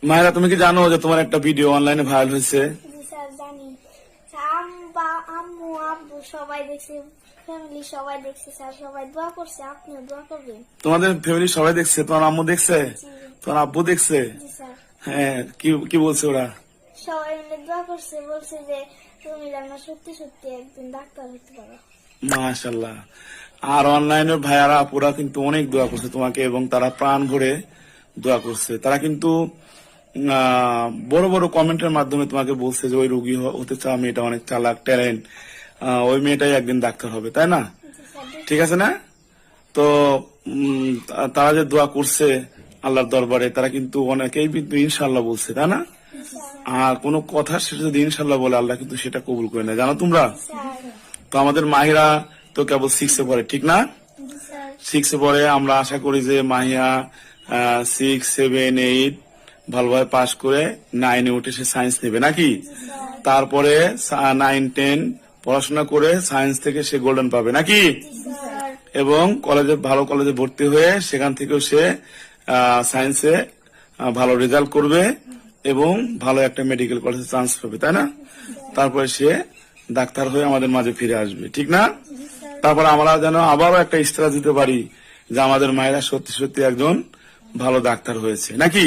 মায়েরা তুমি কি জানো যে তোমার একটা ভিডিও অনলাইনে ভাইরাল হয়েছে? জি স্যার জানি। আম্মু আব্বু সবাই দেখছে, ফ্যামিলি সবাই দেখছে স্যার, সবাই দোয়া করছে, আপনিও দোয়া করবেন। তোমাদের ফ্যামিলি সবাই দেখছে? তোমার আম্মু দেখছে? জি তোমার আব্বু দেখছে? জি স্যার। হ্যাঁ, কি বলছে ওরা? সবাই মিলে দোয়া করছে, বলছে যে তুমি যেন সত্যি সত্যি একদিন ডাক্তার হতে পারো। মাশাআল্লাহ। আর অনলাইনে ভাইয়ারা আপুরা কিন্তু অনেক দোয়া করছে তোমাকে, এবং তারা প্রাণ ভরে দোয়া করছে। তারা কিন্তু বড় বড় কমেন্টের মাধ্যমে তোমাকে বলছে যে ওই রোগী হতে চাও, মেয়েটা অনেক চালাক, ট্যালেন্ট, ওই মেয়েটাই একদিন ডাক্তার হবে, তাই না? জি স্যার। ঠিক আছে না? তো তারা যে দোয়া করছে আল্লাহর দরবারে, তারা কিন্তু অনেকেই কিন্তু ইনশাল্লাহ বলছে, তাই না? আর কোন কথা সেটা যদি ইনশাল্লাহ বলে, আল্লাহ কিন্তু সেটা কবুল করে নেয়, জানো তোমরা? তো আমাদের মাহিরা তো কেবল 6 পড়ে, ঠিক না? 6 পড়ে। আমরা আশা করি যে মাহিয়া 6, 7, 8 ভালোভাবে পাশ করে 9-এ উঠে সে সায়েন্স নেবে নাকি? তারপরে 9, 10 পড়াশোনা করে সায়েন্স থেকে সে গোল্ডেন পাবে নাকি? এবং ভালো কলেজে ভর্তি হয়ে সেখান থেকেও সে সায়েন্সে ভালো রেজাল্ট করবে এবং ভালো একটা মেডিকেল কলেজে চান্স পাবে, তাই না? তারপরে সে ডাক্তার হয়ে আমাদের মাঝে ফিরে আসবে, ঠিক না? তারপরে আমরা যেন আবারও একটা ইস্তারা দিতে পারি যে আমাদের মায়েরা সত্যি সত্যি একজন ভালো ডাক্তার হয়েছে নাকি?